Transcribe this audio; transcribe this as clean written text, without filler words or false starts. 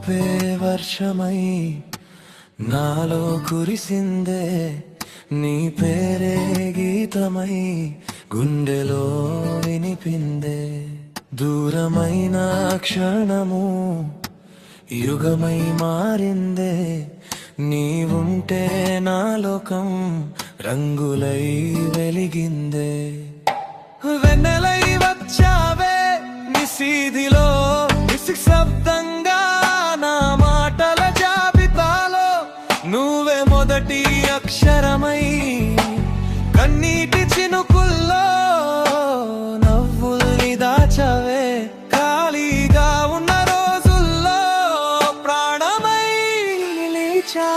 వలపే వర్షమై నాలో కురిసిందే, నీ పేరే గీతమై గుండెలో వినిపిందే. దూరమైన క్షణము యుగమై మారిందే, నీవుంటే నా లోకం రంగులై వెలిగిందే. వెన్నెలై వచ్చావే నిశీధిలో, నిశ్శబ్దంగా నా మాటల జాబితాలో నువ్వే మొదటి అక్షరమై, కన్నీటి చినుకుల్లో నవ్వుల్ని దాచవే. ఖాళీగా ఉన్న రోజుల్లో ప్రాణమై నిలిచా.